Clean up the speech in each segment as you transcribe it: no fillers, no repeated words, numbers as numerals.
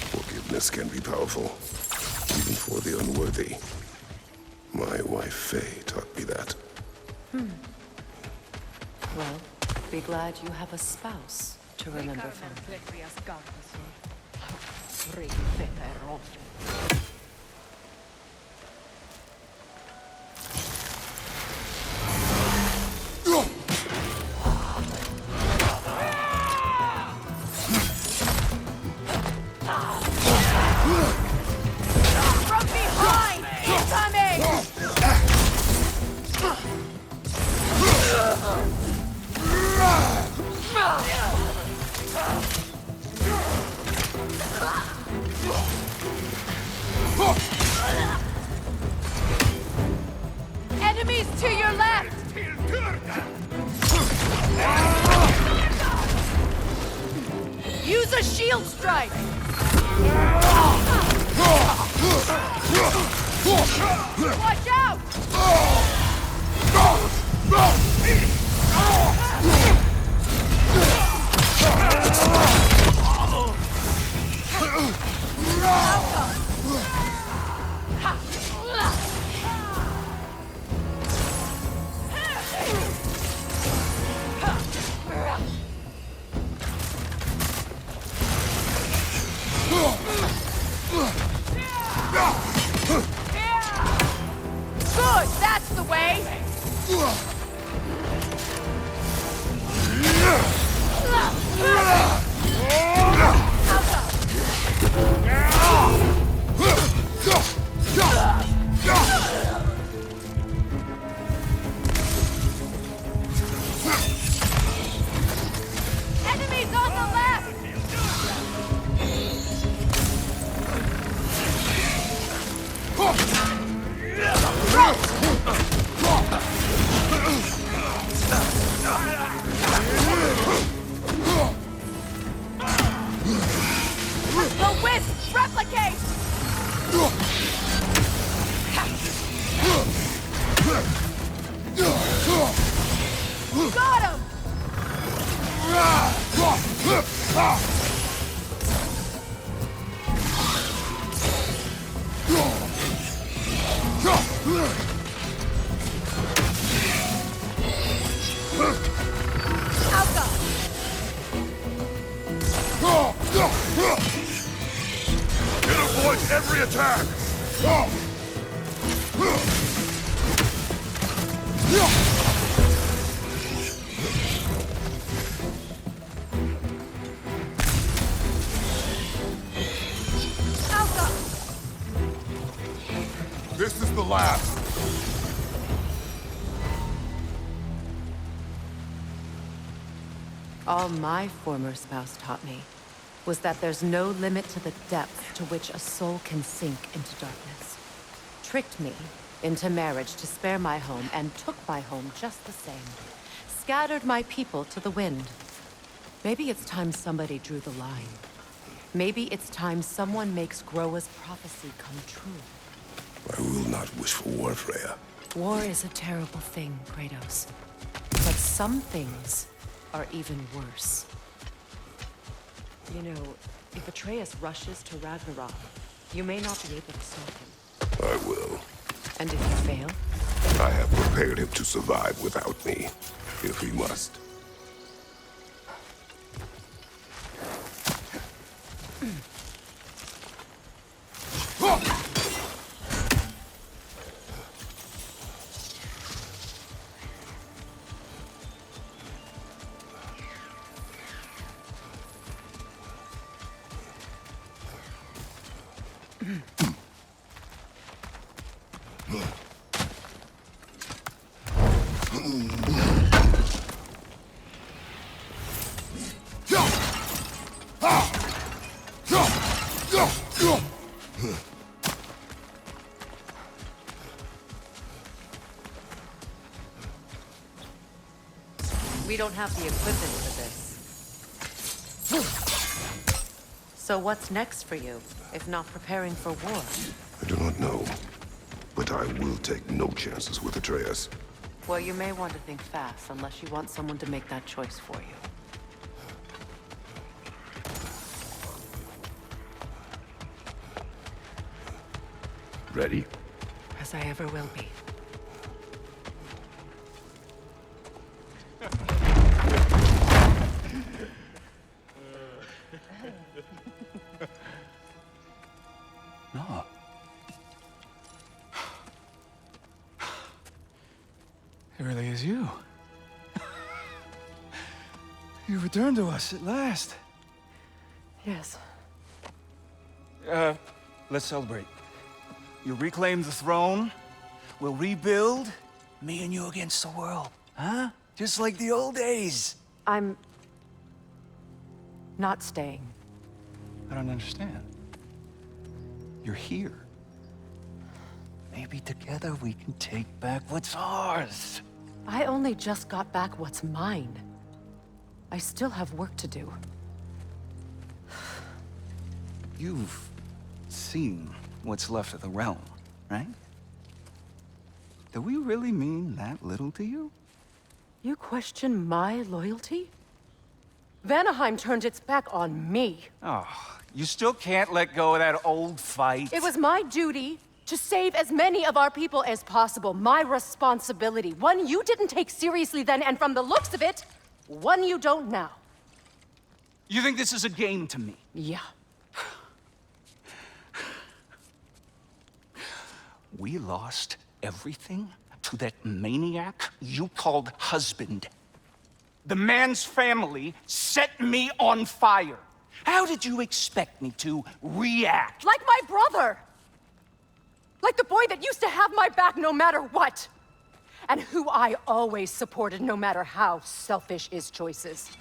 Forgiveness can be powerful, even for the unworthy. My wife Faye taught me that. Well, be glad you have a spouse to remember from. From behind! Incoming! Enemies to your left! Use a shield strike! Watch out! Good, that's the way! Enemies on the left! The wisps replicate! Got him! Alka! It avoids every attack! Alka! This is the last! All my former spouse taught me was that there's no limit to the depth to which a soul can sink into darkness. Tricked me into marriage to spare my home and took my home just the same. Scattered my people to the wind. Maybe it's time somebody drew the line. Maybe it's time someone makes Groa's prophecy come true. I will not wish for war, Freya. War is a terrible thing, Kratos. But some things are even worse. You know, if Atreus rushes to Ragnarok, you may not be able to stop him. I will. And if you fail? I have prepared him to survive without me, if he must. We don't have the equipment for this. So what's next for you, if not preparing for war? I do not know, but I will take no chances with Atreus. Well, you may want to think fast, unless you want someone to make that choice for you. Ready? As I ever will be. No. It really is you. You returned to us at last. Yes. Let's celebrate. You reclaim the throne, we'll rebuild, me and you against the world. Huh? Just like the old days. I'm... not staying. I don't understand. You're here. Maybe together we can take back what's ours. I only just got back what's mine. I still have work to do. You've seen what's left of the realm, right? Do we really mean that little to you? You question my loyalty? Vanaheim turned its back on me. Oh, you still can't let go of that old fight? It was my duty to save as many of our people as possible. My responsibility. One you didn't take seriously then, and from the looks of it, one you don't now. You think this is a game to me? Yeah. We lost everything to that maniac you called husband. The man's family set me on fire. How did you expect me to react? Like my brother! Like the boy that used to have my back no matter what! And who I always supported no matter how selfish his choices.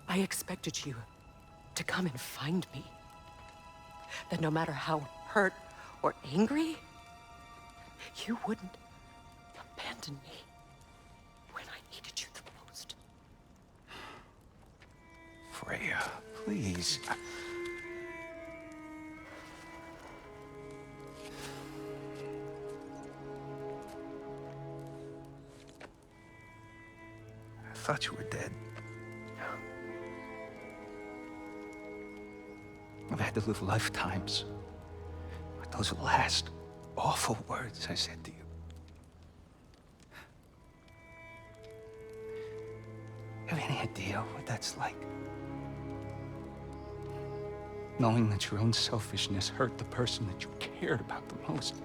I expected you to come and find me. That no matter how hurt or angry, you wouldn't abandon me when I needed you the most. Freya, please. I thought you were dead. I've had to live lifetimes with those last awful words I said to you. Have any idea what that's like? Knowing that your own selfishness hurt the person that you cared about the most.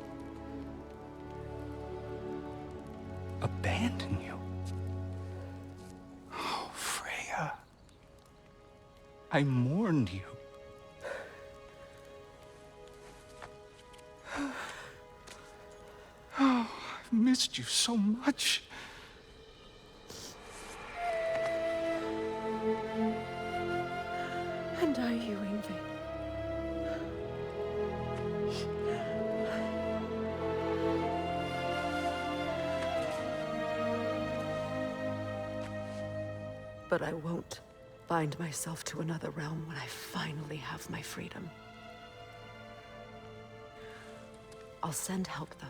Abandon you. Oh, Freya. I mourned you. Oh, I've missed you so much. And are you, Ingrid? But I won't bind myself to another realm when I finally have my freedom. I'll send help, though.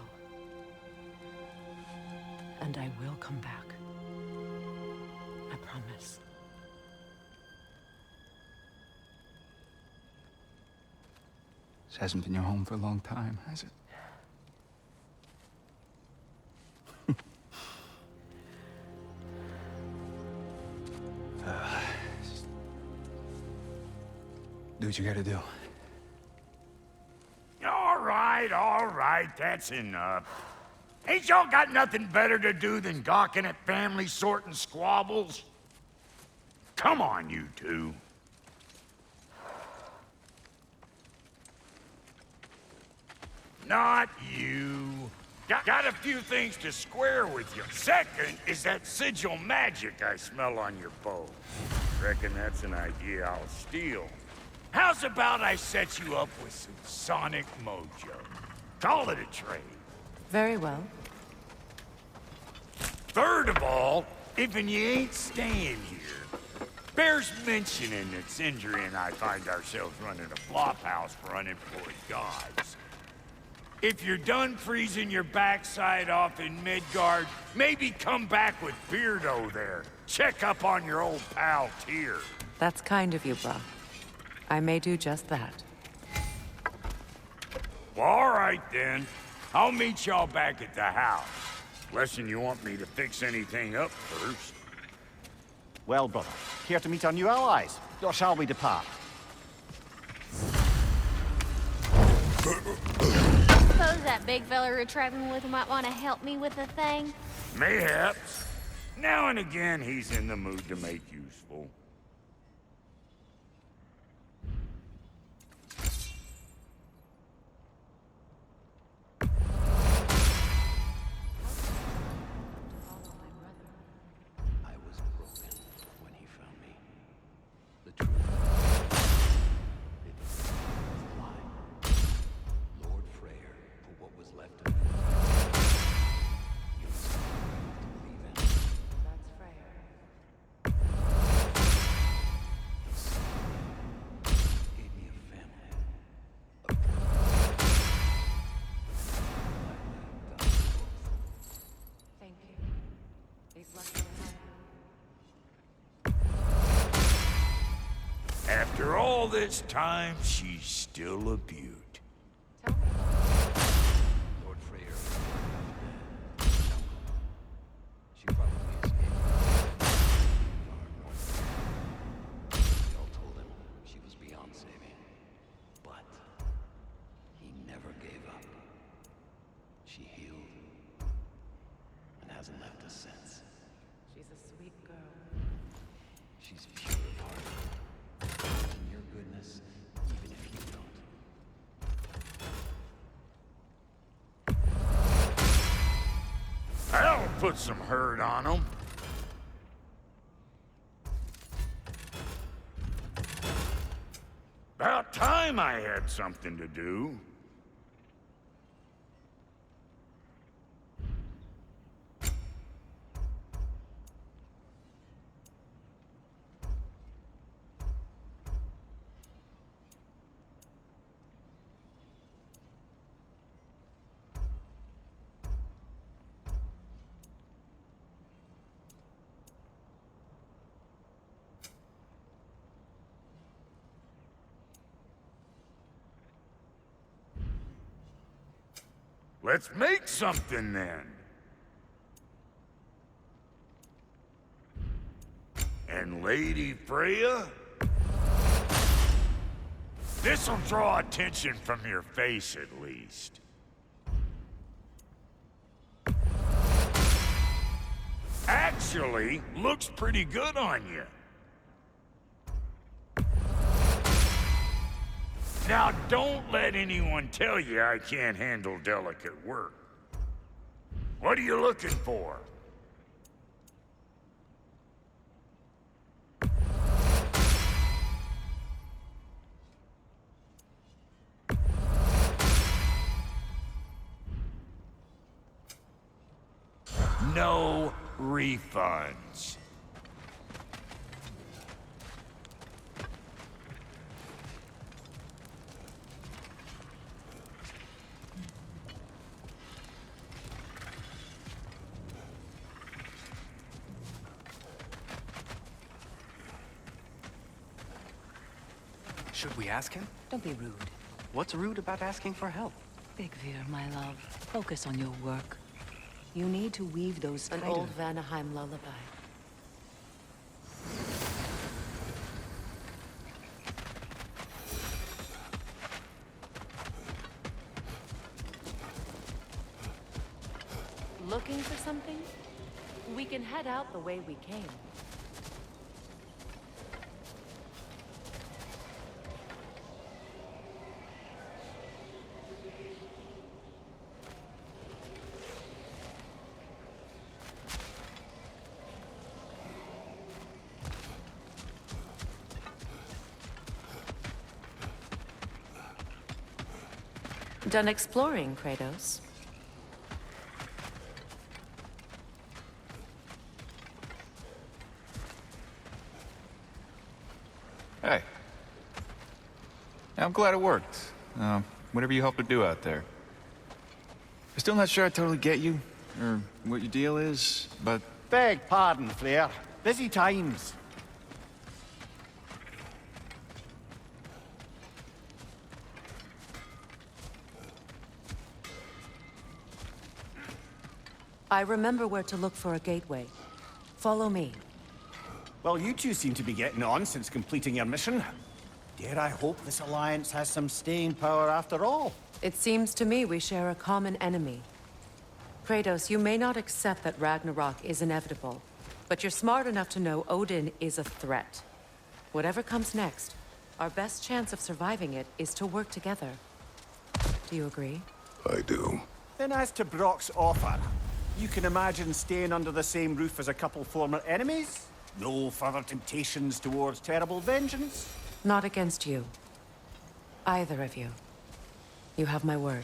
And I will come back. I promise. This hasn't been your home for a long time, has it? Do what you gotta do. All right, that's enough. Ain't y'all got nothing better to do than gawking at family sorting squabbles? Come on, you two. Not you. Got a few things to square with you. Second is that sigil magic I smell on your bow. Reckon that's an idea I'll steal. How's about I set you up with some sonic mojo? Call it a trade. Very well. Third of all, if you ain't staying here, bears mentioning that Sindri and I find ourselves running a flop house for unemployed gods. If you're done freezing your backside off in Midgard, maybe come back with Beardo there. Check up on your old pal Tyr. That's kind of you, bro. I may do just that. Well, all right then. I'll meet y'all back at the house. Unless you want me to fix anything up first. Well, brother, here to meet our new allies. Or shall we depart? Suppose that big fella we're traveling with might want to help me with a thing. Mayhaps. Now and again, he's in the mood to make useful. I was broken when he found me. The truth it was a lie. Lord Freyr, for what was left of me, he was to believe in. That's Freyr. He gave me a family, a purpose. Thank you. These lessons After all this time, she's still a beaut. tell me. Lord Freyr was dead in the jungle. She probably escaped far north. We all told him she was beyond saving. But he never gave up. She healed and hasn't left us since. She's a sweet girl. She's pure of heart. In your goodness, even if you don't. That'll put some hurt on him. About time I had something to do. Let's make something then. And Lady Freya? This'll draw attention from your face at least. Actually, looks pretty good on you. Now, don't let anyone tell you I can't handle delicate work. What are you looking for? No refunds. Should we ask him? Don't be rude. What's rude about asking for help? Big Veer, my love. Focus on your work. You need to weave those An old Vanaheim lullaby. Looking for something? We can head out the way we came. Done exploring, Kratos? Hey. I'm glad it worked. Whatever you helped her do out there. Still not sure I totally get you, or what your deal is, but... Beg pardon, Freyr. Busy times. I remember where to look for a gateway. Follow me. Well, you two seem to be getting on since completing your mission. Dare I hope this alliance has some staying power after all? It seems to me we share a common enemy. Kratos, you may not accept that Ragnarok is inevitable, but you're smart enough to know Odin is a threat. Whatever comes next, our best chance of surviving it is to work together. Do you agree? I do. Then as to Brock's offer, you can imagine staying under the same roof as a couple former enemies? No further temptations towards terrible vengeance? Not against you. Either of you. You have my word.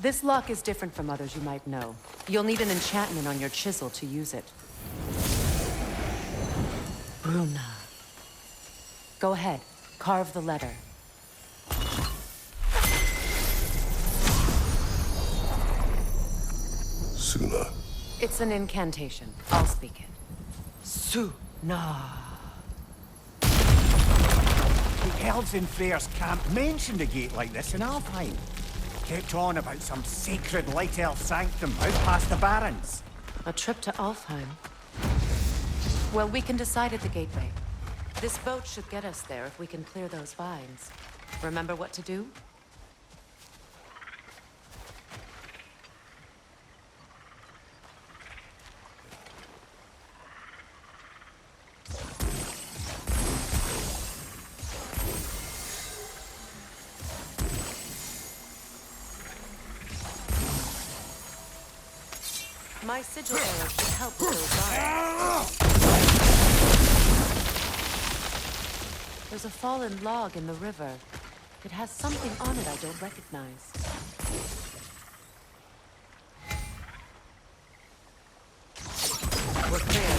This lock is different from others you might know. You'll need an enchantment on your chisel to use it. Bruna. Go ahead. Carve the letter. Suna. It's an incantation. I'll speak it. Suna. The elves in Freyr's camp mentioned a gate like this in Alfheim. Kept on about some sacred light elf sanctum out past the barrens. A trip to Alfheim. Well, we can decide at the gateway. This boat should get us there if we can clear those vines. Remember what to do? My sigil arrow should help with those vines. There's a fallen log in the river. It has something on it I don't recognize. We're clear.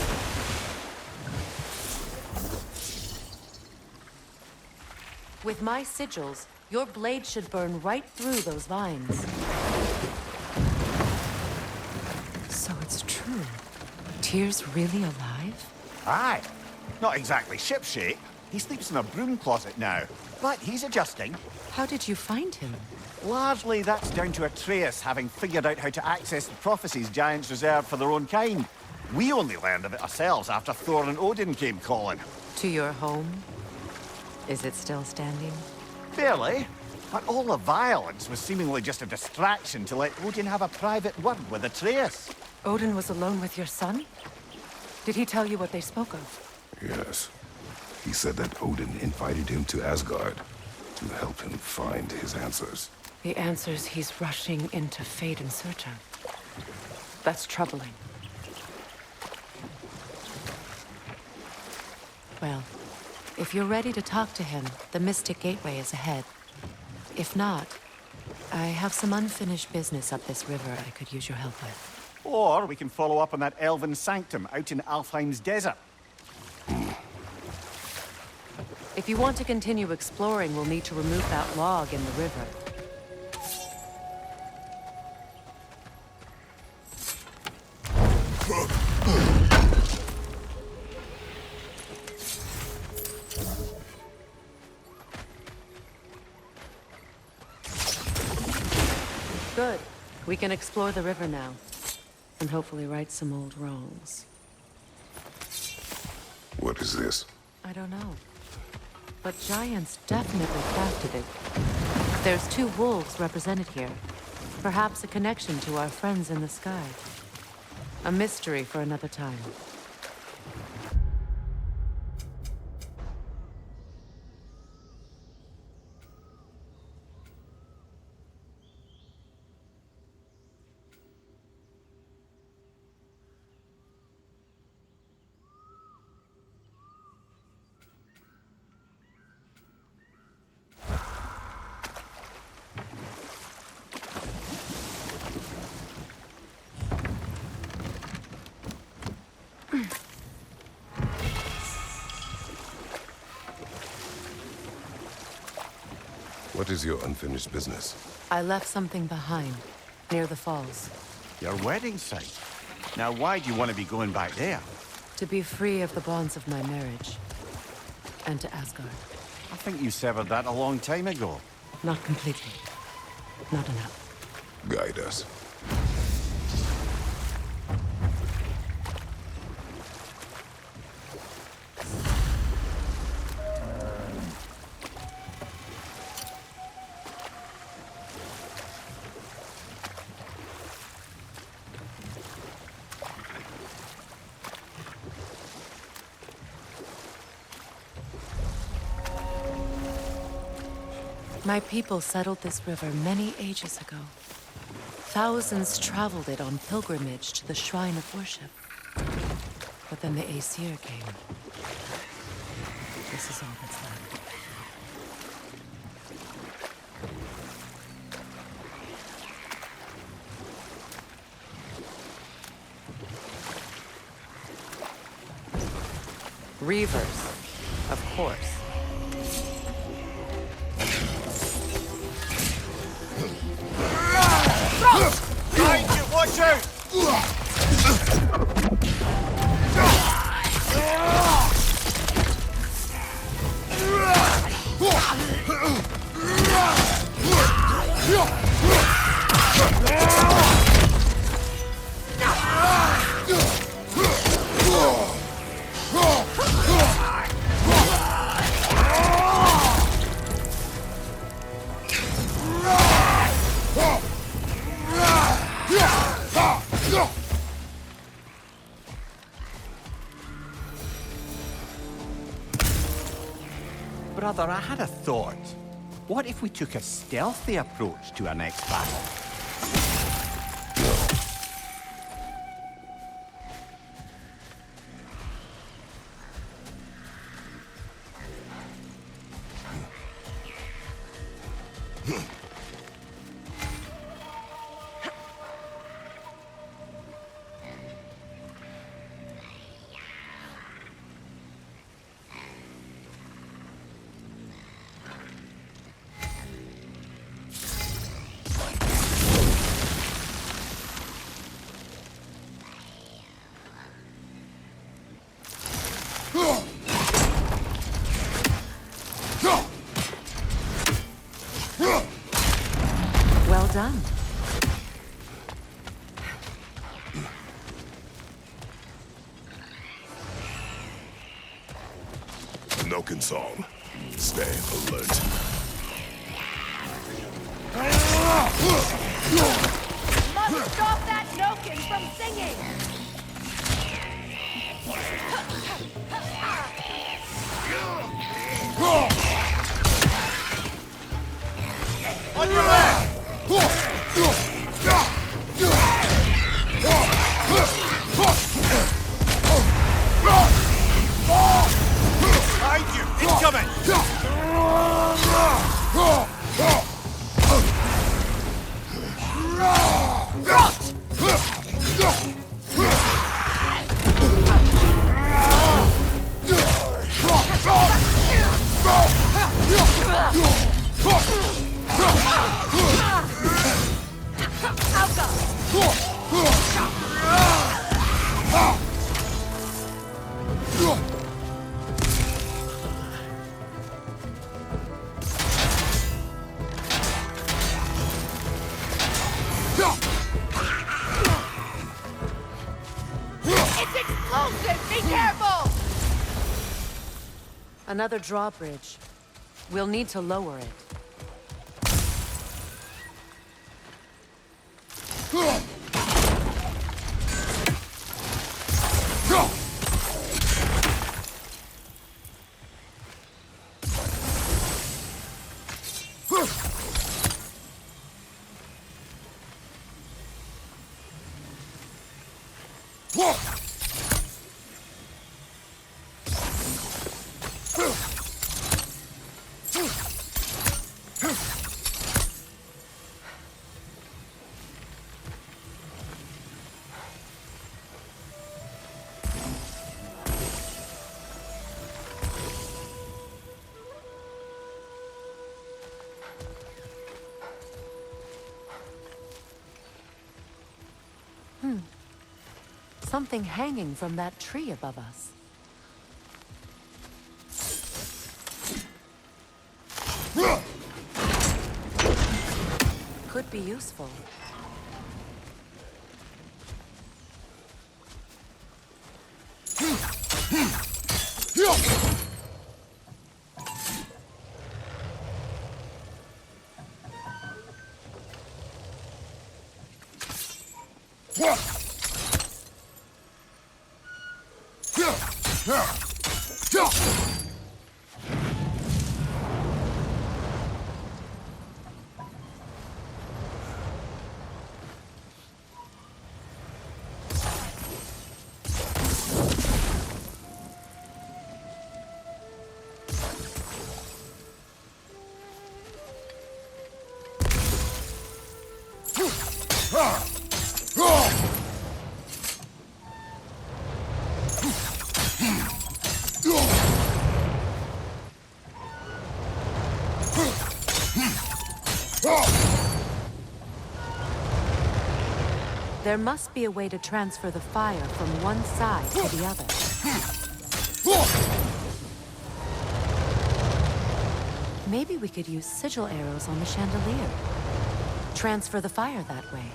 With my sigils, your blade should burn right through those vines. So it's true. Tyr's really alive? Aye. Not exactly shipshape. He sleeps in a broom closet now. But he's adjusting. How did you find him? Largely, that's down to Atreus having figured out how to access the prophecies giants reserved for their own kind. We only learned of it ourselves after Thor and Odin came calling. To your home? Is it still standing? Barely. But all the violence was seemingly just a distraction to let Odin have a private word with Atreus. Odin was alone with your son? Did he tell you what they spoke of? Yes. He said that Odin invited him to Asgard to help him find his answers. The answers he's rushing into fate in search of. That's troubling. Well, if you're ready to talk to him, the Mystic Gateway is ahead. If not, I have some unfinished business up this river I could use your help with. Or we can follow up on that elven sanctum out in Alfheim's desert. If you want to continue exploring, we'll need to remove that log in the river. Good. We can explore the river now. And hopefully right some old wrongs. What is this? I don't know. But giants definitely crafted it. There's 2 wolves represented here. Perhaps a connection to our friends in the sky. A mystery for another time. What is your unfinished business? I left something behind, near the falls. Your wedding site. Now why do you want to be going back there? To be free of the bonds of my marriage. And to Asgard. I think you severed that a long time ago. Not completely. Not enough. Guide us. My people settled this river many ages ago. Thousands traveled it on pilgrimage to the shrine of worship. But then the Aesir came. This is all that's left. Reavers, of course. Behind you, watch out! Brother, I had a thought. What if we took a stealthy approach to our next battle? Milking song. Stay alert. Must stop that Nokin from singing! On your left! Behind you! Incoming! It's explosive! Be careful! Another drawbridge. We'll need to lower it. Something hanging from that tree above us. Could be useful. There must be a way to transfer the fire from one side to the other. Maybe we could use sigil arrows on the chandelier. Transfer the fire that way.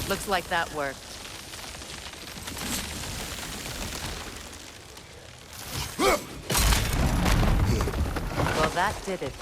Looks like that worked. Well, that did it.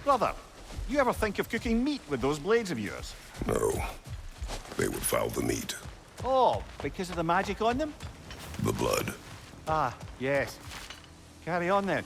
Brother, you ever think of cooking meat with those blades of yours? No. They would foul the meat. Oh, because of the magic on them? The blood. Ah, yes. Carry on then.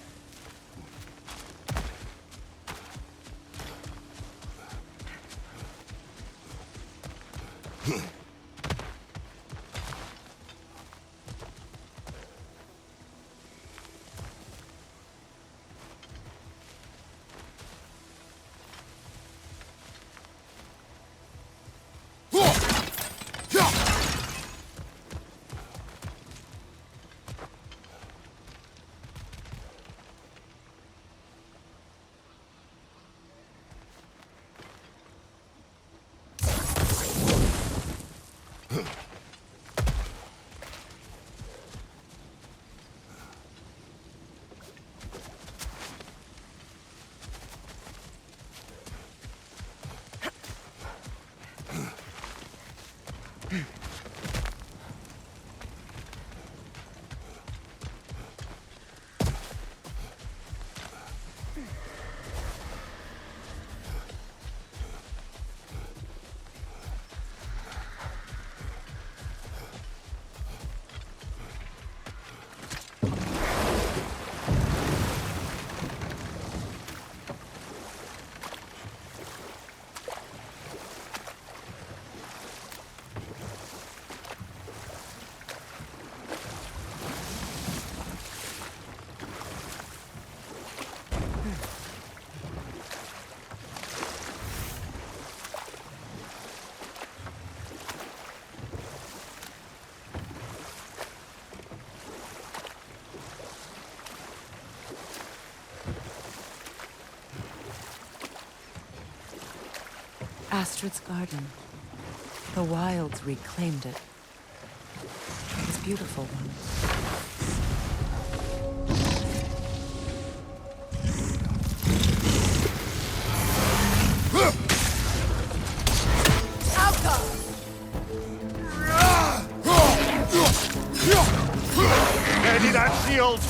Astrid's garden. The wilds reclaimed it. It's beautiful one. Ready that shield!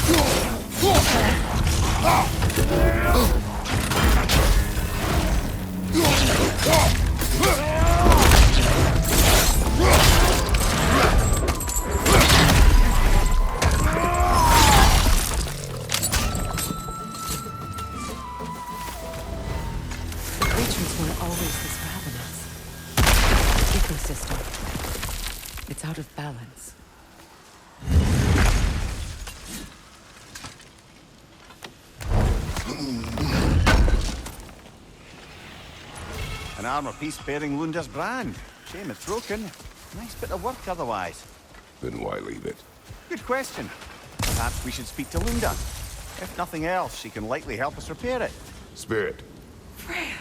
The creatures weren't always this ravenous. Ecosystem. It's out of balance. An armor piece bearing Lunda's brand. Shame it's broken. Nice bit of work otherwise. Then why leave it? Good question. Perhaps we should speak to Lunda. If nothing else, she can likely help us repair it. Spirit. Freya,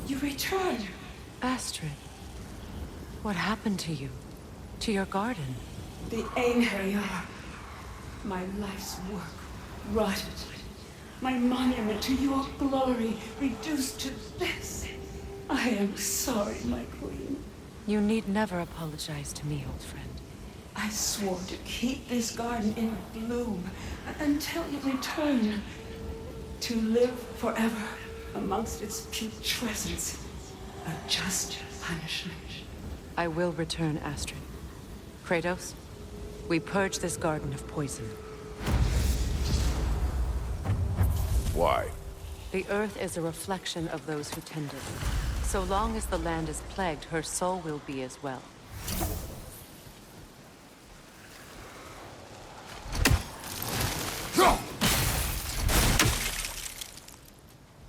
you returned. Astrid, what happened to you? To your garden? The Einherjar. My life's work rotted. My monument to your glory reduced to this. I am sorry, my queen. You need never apologize to me, old friend. I swore to keep this garden in bloom until you return. To live forever amongst its putrescence. A just punishment. I will return, Astrid. Kratos, we purge this garden of poison. Why? The earth is a reflection of those who tend it. So long as the land is plagued, her soul will be as well.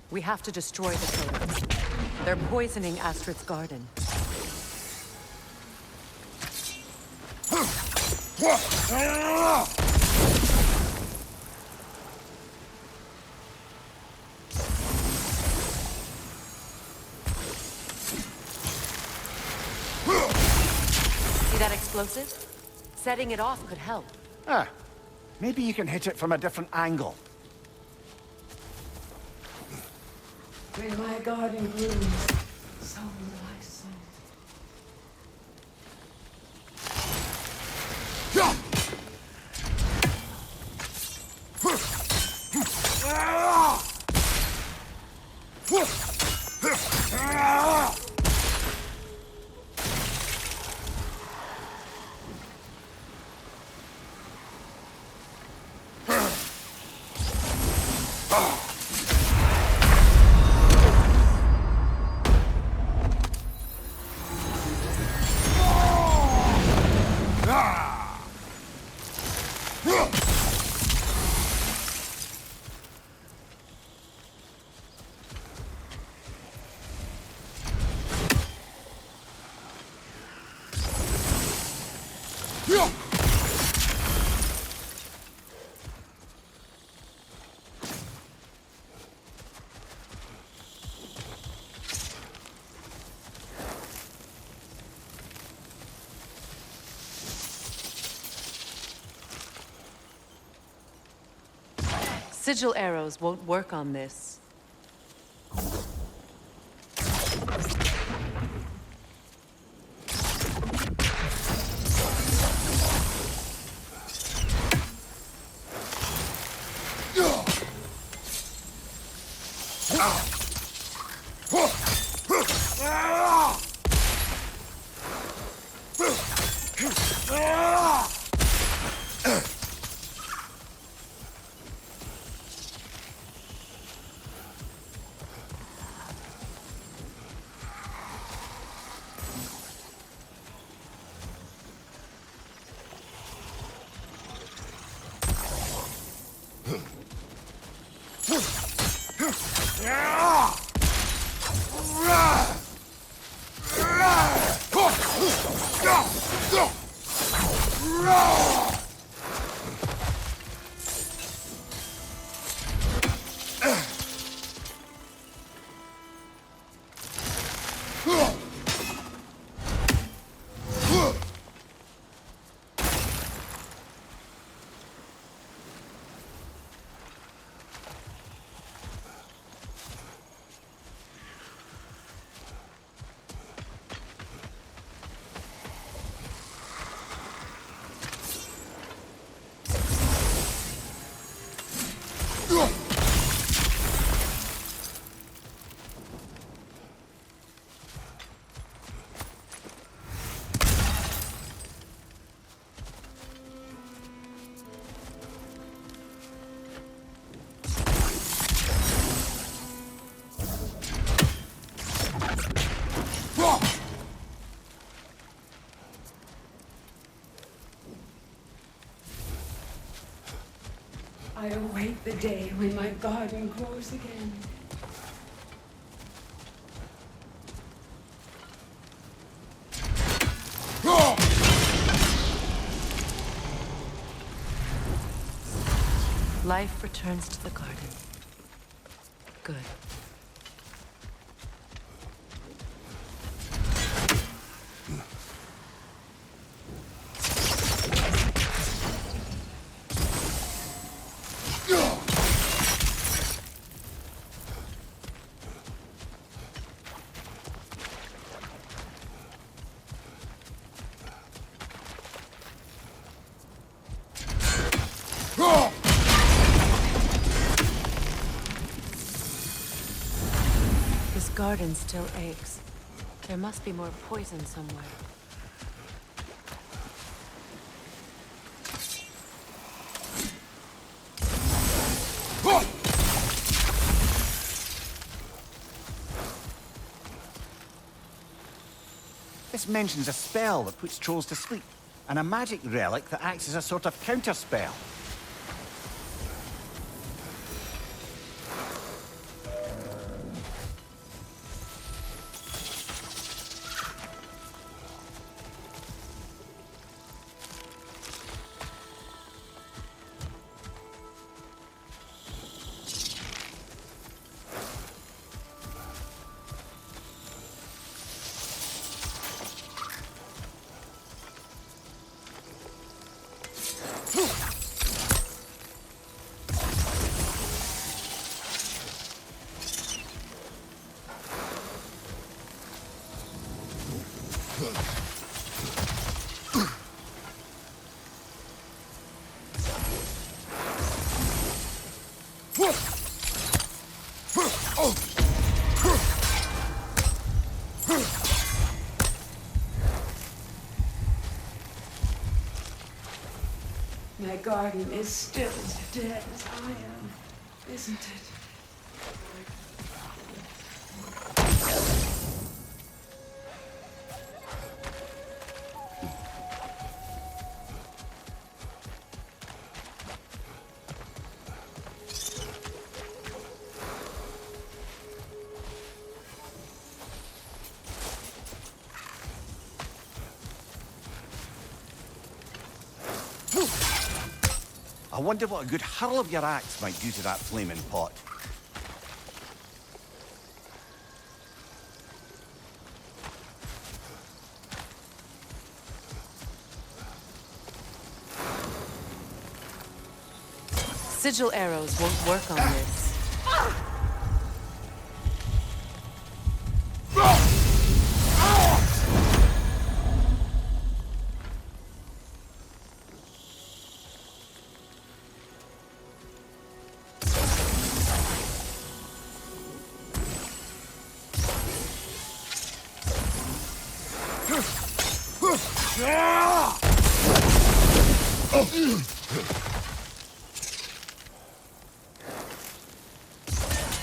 We have to destroy the pillars. They're poisoning Astrid's garden. See that explosive? Setting it off could help. Ah, maybe you can hit it from a different angle. When my garden blooms, so will my soul. Sigil arrows won't work on this. I await the day when my garden grows again. Life returns to the garden. Good. This garden still aches. There must be more poison somewhere. This mentions a spell that puts trolls to sleep, and a magic relic that acts as a sort of counter-spell. My garden is still as dead as I am, isn't it? I wonder what a good hurl of your axe might do to that flaming pot. Sigil arrows won't work on this.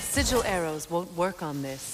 Sigil arrows won't work on this.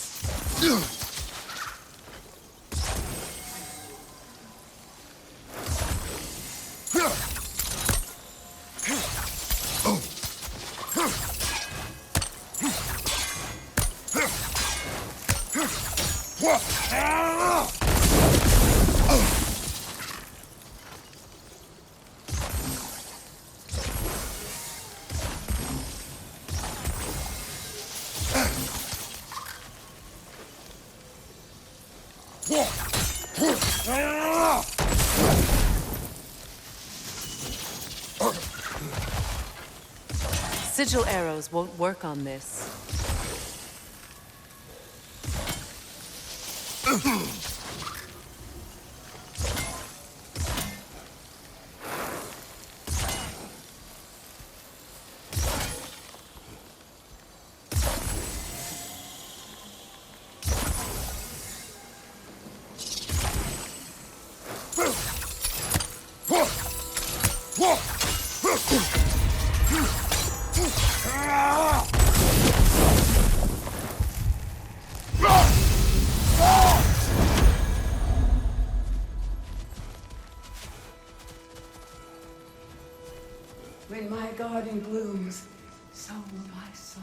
Sigil arrows won't work on this. garden blooms, so will my soul.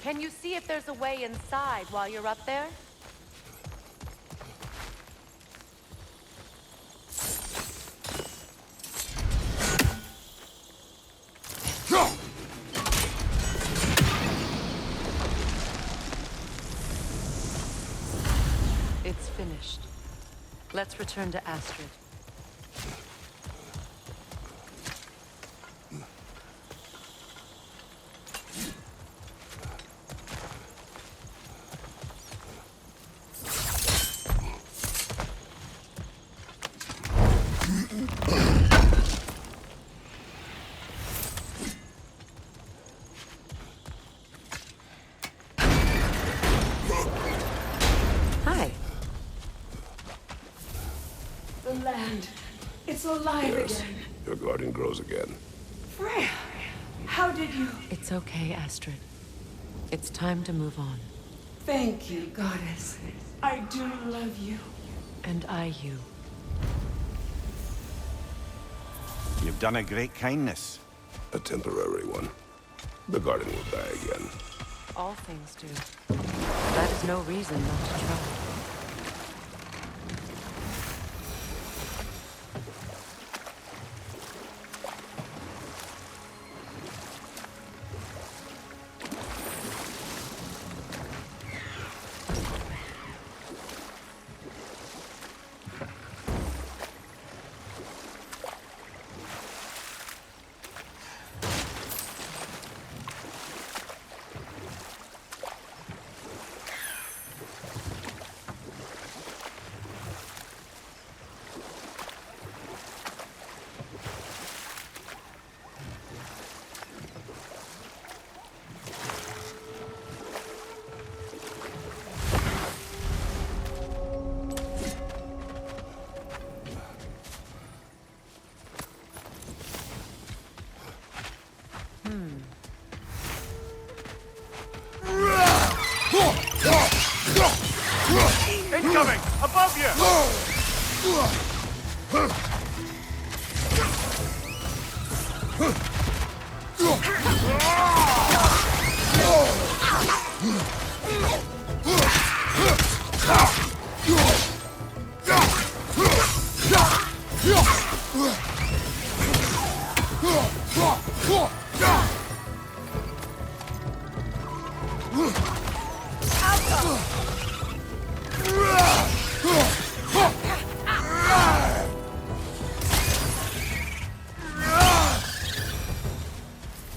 Can you see if there's a way inside while you're up there? It's finished. Let's return to Astrid. The land. It's alive again. Your garden grows again. Freya, how did you... It's okay, Astrid. It's time to move on. Thank you, goddess. I do love you. And I you. You've done a great kindness. A temporary one. The garden will die again. All things do. That is no reason not to try. Incoming! Above you!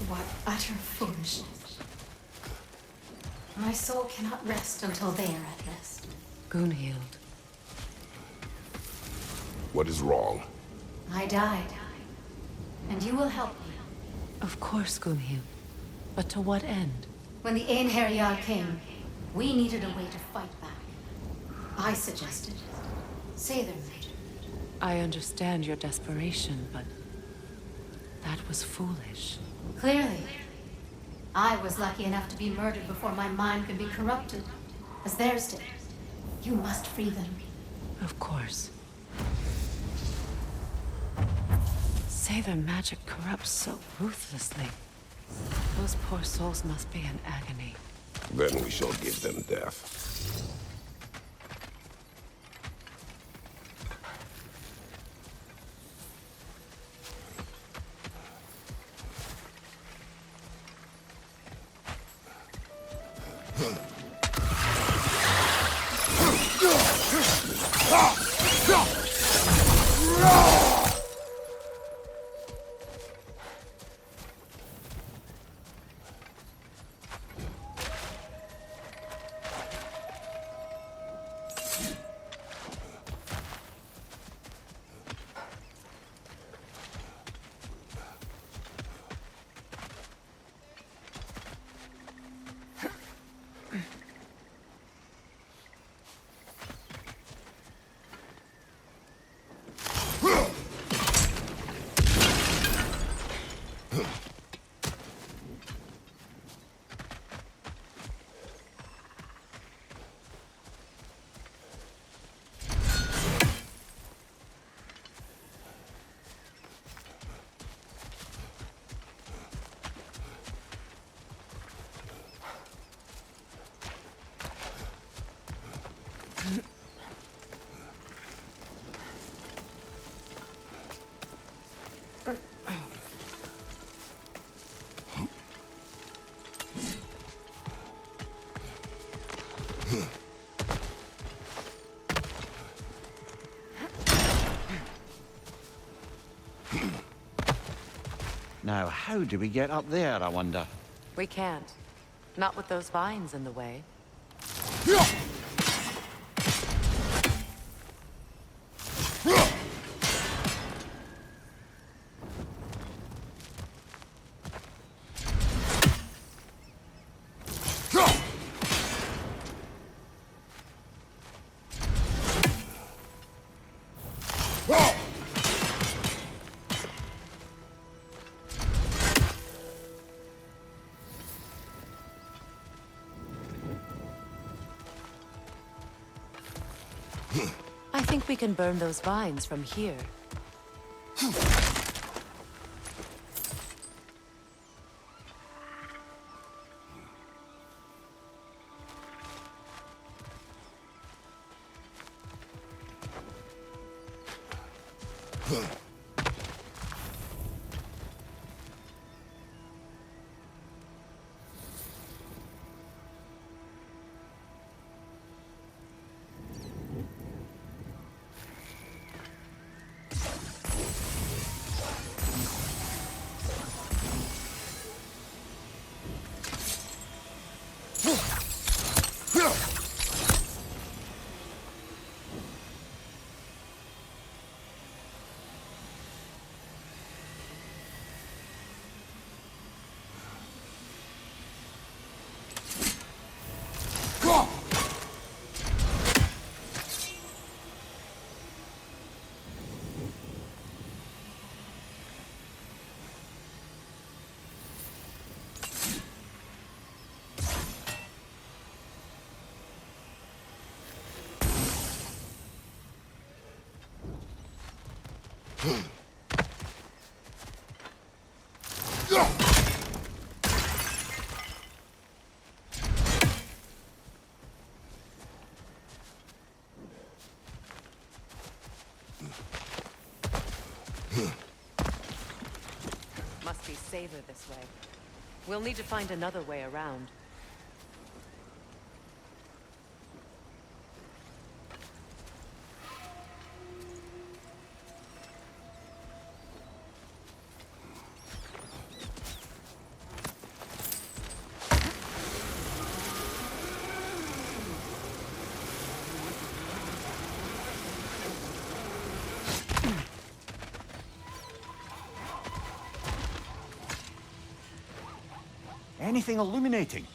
What utter foolishness. My soul cannot rest until they are at rest. Gunhild. What is wrong? I died. And you will help me. Of course, Gunhild. But to what end? When the Einherjar came, we needed a way to fight back. I suggested Sathermage. I understand your desperation, but that was foolish. Clearly. I was lucky enough to be murdered before my mind could be corrupted, as theirs did. You must free them. Of course. Sather magic corrupts so ruthlessly. Those poor souls must be in agony. Then we shall give them death. Now, how do we get up there, I wonder? We can't. Not with those vines in the way. I think we can burn those vines from here. Must be safer this way. We'll need to find another way around. Anything illuminating?